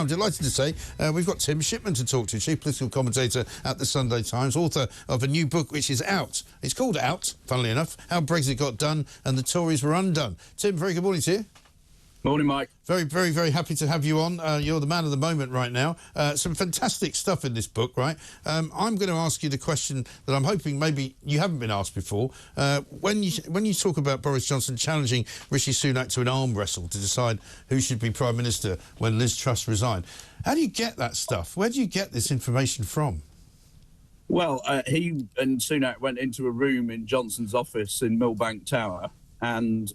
I'm delighted to say we've got Tim Shipman to talk to, chief political commentator at the Sunday Times, author of a new book which is out. It's called Out, funnily enough, How Brexit Got Done and the Tories Were Undone. Tim, very good morning to you. Morning, Mike. Very, very, very happy to have you on. You're the man of the moment right now. Some fantastic stuff in this book, right? I'm going to ask you the question that I'm hoping maybe you haven't been asked before. When you talk about Boris Johnson challenging Rishi Sunak to an arm wrestle to decide who should be Prime Minister when Liz Truss resigned, how do you get that stuff? Where do you get this information from? Well, he and Sunak went into a room in Johnson's office in Millbank Tower, and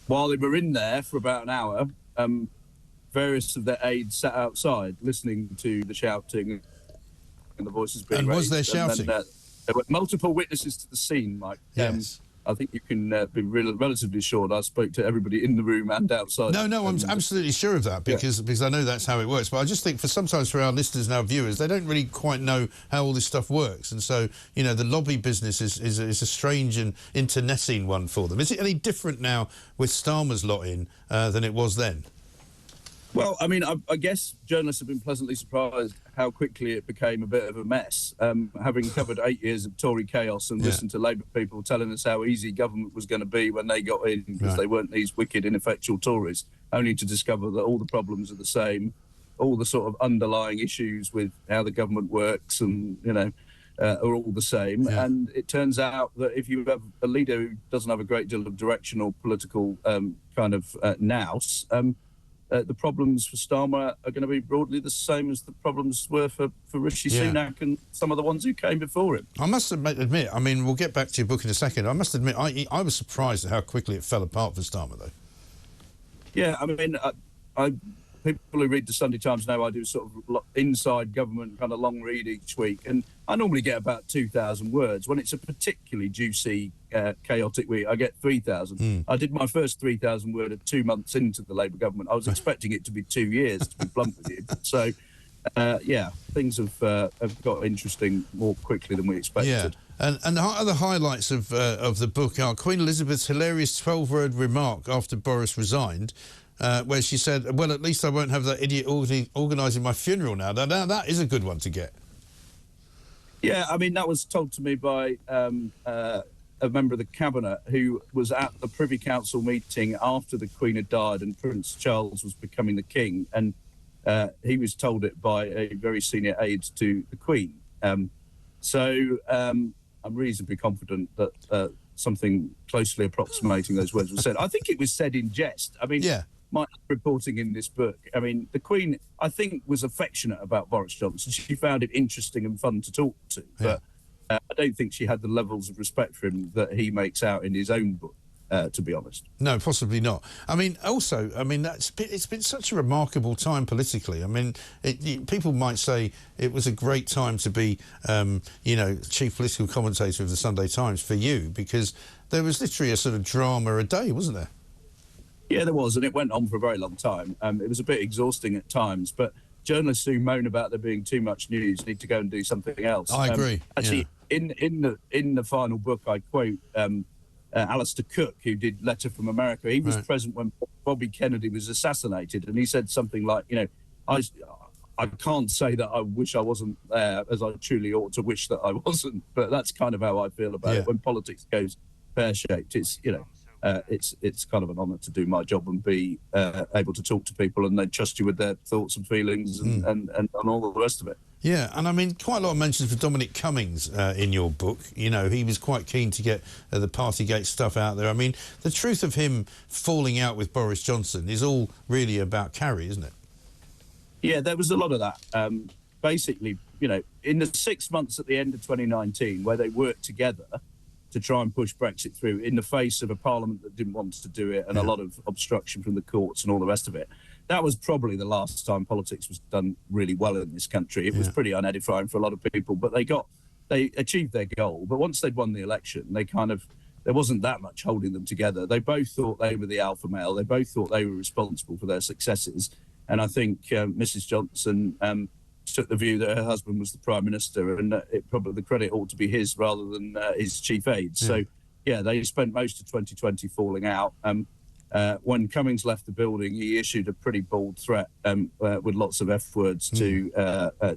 while they were in there for about an hour, various of their aides sat outside listening to the shouting and the voices being raised. And was there shouting? And there were multiple witnesses to the scene, Mike. Yes. I think you can be relatively sure that I spoke to everybody in the room and outside. No, I'm absolutely sure of that because I know that's how it works. But I just think sometimes for our listeners and our viewers, they don't really quite know how all this stuff works. And so, you know, the lobby business is a strange and internecine one for them. Is it any different now with Starmer's lot in than it was then? Well, I mean, I guess journalists have been pleasantly surprised how quickly it became a bit of a mess. Having covered 8 years of Tory chaos and listened to Labour people telling us how easy government was going to be when they got in because they weren't these wicked, ineffectual Tories, only to discover that all the problems are the same, all the sort of underlying issues with how the government works and, you know, are all the same. Yeah. And it turns out that if you have a leader who doesn't have a great deal of direction or political kind of nous, the problems for Starmer are going to be broadly the same as the problems were for Rishi Sunak and some of the ones who came before him. I must admit, I mean, we'll get back to your book in a second. I must admit, I was surprised at how quickly it fell apart for Starmer, though. Yeah, I mean, people who read the Sunday Times know I do sort of inside government kind of long read each week, and I normally get about 2,000 words. When it's a particularly juicy, chaotic week, I get 3,000. I did my first 3,000 word at 2 months into the Labour government. I was expecting it to be 2 years, to be blunt with you. So, yeah, things have got interesting more quickly than we expected. Yeah. And the other highlights of the book are Queen Elizabeth's hilarious 12-word remark after Boris resigned, where she said, well, at least I won't have that idiot organising my funeral now. Now, that is a good one to get. Yeah, I mean, that was told to me by a member of the Cabinet who was at the Privy Council meeting after the Queen had died and Prince Charles was becoming the King. And he was told it by a very senior aide to the Queen. So I'm reasonably confident that something closely approximating those words was said. I think it was said in jest. I mean, my reporting in this book, I mean, the Queen, I think, was affectionate about Boris Johnson. She found it interesting and fun to talk to. But I don't think she had the levels of respect for him that he makes out in his own book, to be honest. No, possibly not. I mean, also, I mean, it's been such a remarkable time politically. I mean, people might say it was a great time to be, you know, chief political commentator of the Sunday Times for you, because there was literally a sort of drama a day, wasn't there? Yeah, there was, and it went on for a very long time. It was a bit exhausting at times, but journalists who moan about there being too much news need to go and do something else. I agree. Actually, in the final book, I quote Alistair Cook, who did Letter from America. He was present when Bobby Kennedy was assassinated, and he said something like, you know, I can't say that I wish I wasn't there, as I truly ought to wish that I wasn't, but that's kind of how I feel about it. When politics goes pear-shaped, it's, you know, it's kind of an honour to do my job and be able to talk to people and they trust you with their thoughts and feelings and all the rest of it. Yeah, and I mean, quite a lot of mentions for Dominic Cummings in your book. You know, he was quite keen to get the Partygate stuff out there. I mean, the truth of him falling out with Boris Johnson is all really about Carrie, isn't it? Yeah, there was a lot of that. Basically, you know, in the 6 months at the end of 2019 where they worked together to try and push Brexit through in the face of a parliament that didn't want to do it and a lot of obstruction from the courts and all the rest of it. That was probably the last time politics was done really well in this country. It was pretty unedifying for a lot of people, but they achieved their goal. But once they'd won the election, there wasn't that much holding them together. They both thought they were the alpha male. They both thought they were responsible for their successes. And I think Mrs. Johnson took the view that her husband was the Prime Minister and the credit ought to be his rather than his chief aide. So, yeah, they spent most of 2020 falling out. When Cummings left the building, he issued a pretty bold threat with lots of F words to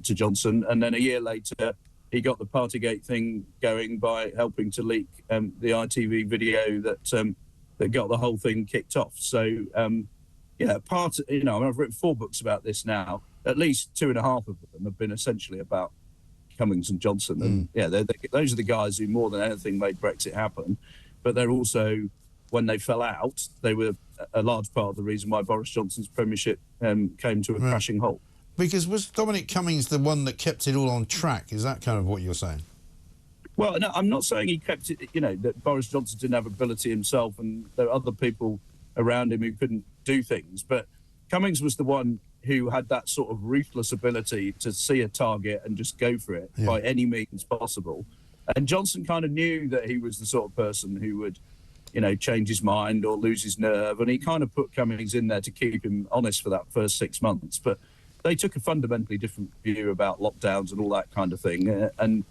Johnson. And then a year later, he got the Partygate thing going by helping to leak the ITV video that got the whole thing kicked off. So, I've written 4 books about this now. At least 2.5 of them have been essentially about Cummings and Johnson. And those are the guys who more than anything made Brexit happen. But they're also, when they fell out, they were a large part of the reason why Boris Johnson's premiership came to a crashing halt. Because was Dominic Cummings the one that kept it all on track? Is that kind of what you're saying? Well, no, I'm not saying he kept it, that Boris Johnson didn't have ability himself and there were other people around him who couldn't do things. But Cummings was the one who had that sort of ruthless ability to see a target and just go for it by any means possible. And Johnson kind of knew that he was the sort of person who would, change his mind or lose his nerve. And he kind of put Cummings in there to keep him honest for that first 6 months. But they took a fundamentally different view about lockdowns and all that kind of thing. And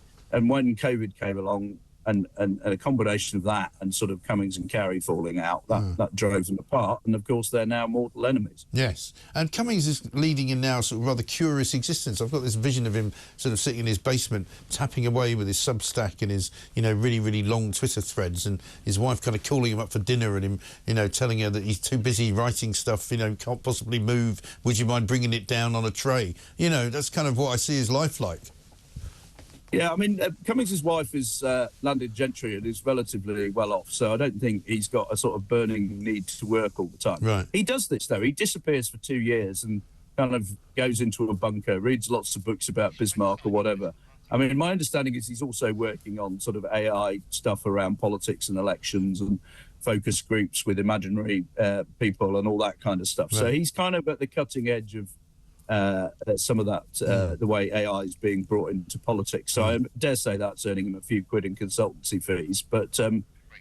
when COVID came along, and a combination of that and sort of Cummings and Carey falling out, that drove them apart. And, of course, they're now mortal enemies. Yes. And Cummings is leading in now sort of rather curious existence. I've got this vision of him sort of sitting in his basement, tapping away with his Substack and his, really, really long Twitter threads, and his wife kind of calling him up for dinner and him, telling her that he's too busy writing stuff, can't possibly move. Would you mind bringing it down on a tray? That's kind of what I see his life like. Yeah, I mean, Cummings' wife is landed gentry and is relatively well off, so I don't think he's got a sort of burning need to work all the time. Right. He does this, though. He disappears for 2 years and kind of goes into a bunker, reads lots of books about Bismarck or whatever. I mean, my understanding is he's also working on sort of AI stuff around politics and elections and focus groups with imaginary people and all that kind of stuff. Right. So he's kind of at the cutting edge of some of that, the way AI is being brought into politics. So I dare say that's earning him a few quid in consultancy fees. But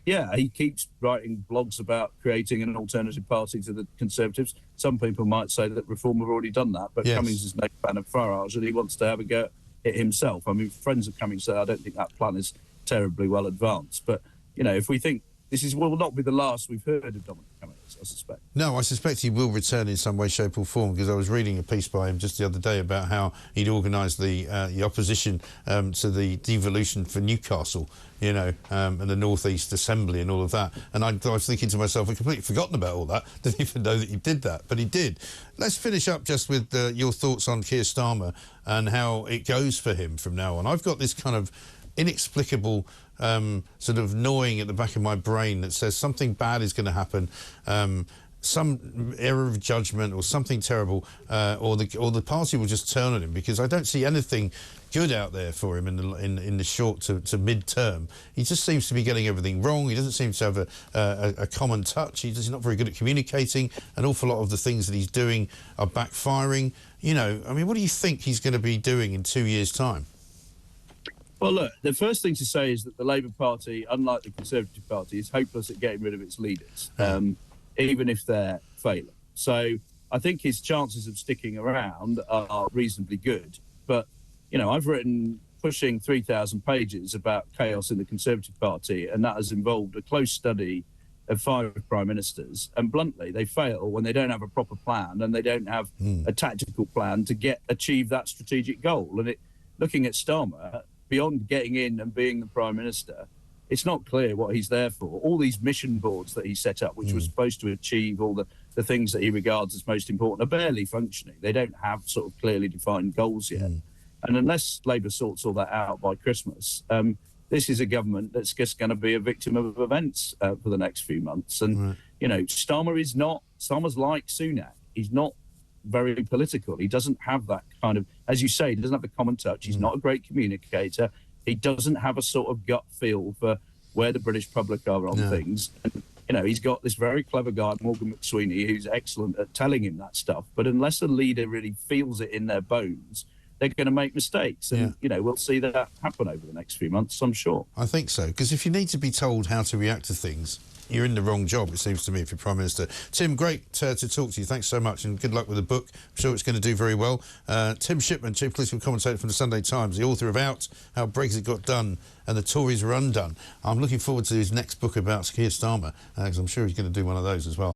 he keeps writing blogs about creating an alternative party to the Conservatives. Some people might say that Reform have already done that, but Cummings is no fan of Farage and he wants to have a go at it himself. I mean, friends of Cummings say I don't think that plan is terribly well advanced. But, if we think this will not be the last we've heard of Dominic Cummings, I suspect. No, I suspect he will return in some way, shape or form, because I was reading a piece by him just the other day about how he'd organised the opposition to the devolution for Newcastle, and the North East Assembly and all of that. And I was thinking to myself, I'd completely forgotten about all that. Didn't even know that he did that, but he did. Let's finish up just with your thoughts on Keir Starmer and how it goes for him from now on. I've got this kind of inexplicable sort of gnawing at the back of my brain that says something bad is going to happen, some error of judgment or something terrible, or the party will just turn on him, because I don't see anything good out there for him in the short to mid-term. He just seems to be getting everything wrong. He doesn't seem to have a common touch. He's not very good at communicating. An awful lot of the things that he's doing are backfiring. I mean, what do you think he's going to be doing in 2 years' time? Well, look, the first thing to say is that the Labour Party, unlike the Conservative Party, is hopeless at getting rid of its leaders, even if they're failing. So I think his chances of sticking around are reasonably good. But, I've written pushing 3,000 pages about chaos in the Conservative Party, and that has involved a close study of 5 prime ministers. And bluntly, they fail when they don't have a proper plan and they don't have a tactical plan to achieve that strategic goal. And looking at Starmer, beyond getting in and being the Prime Minister, it's not clear what he's there for. All these mission boards that he set up, which were supposed to achieve all the things that he regards as most important, are barely functioning. They don't have sort of clearly defined goals yet. And unless Labour sorts all that out by Christmas, this is a government that's just going to be a victim of events for the next few months. And, Starmer's like Sunak. He's not very political. He doesn't have that kind of, as you say, he doesn't have the common touch. He's not a great communicator. He doesn't have a sort of gut feel for where the British public are on things. And, he's got this very clever guy, Morgan McSweeney, who's excellent at telling him that stuff. But unless a leader really feels it in their bones, they're going to make mistakes. And, we'll see that happen over the next few months, I'm sure. I think so, because if you need to be told how to react to things, you're in the wrong job, it seems to me, if you're Prime Minister. Tim, great to talk to you. Thanks so much, and good luck with the book. I'm sure it's going to do very well. Tim Shipman, Chief Political Commentator from the Sunday Times, the author of Out, How Brexit Got Done and the Tories Were Undone. I'm looking forward to his next book about Keir Starmer, because I'm sure he's going to do one of those as well.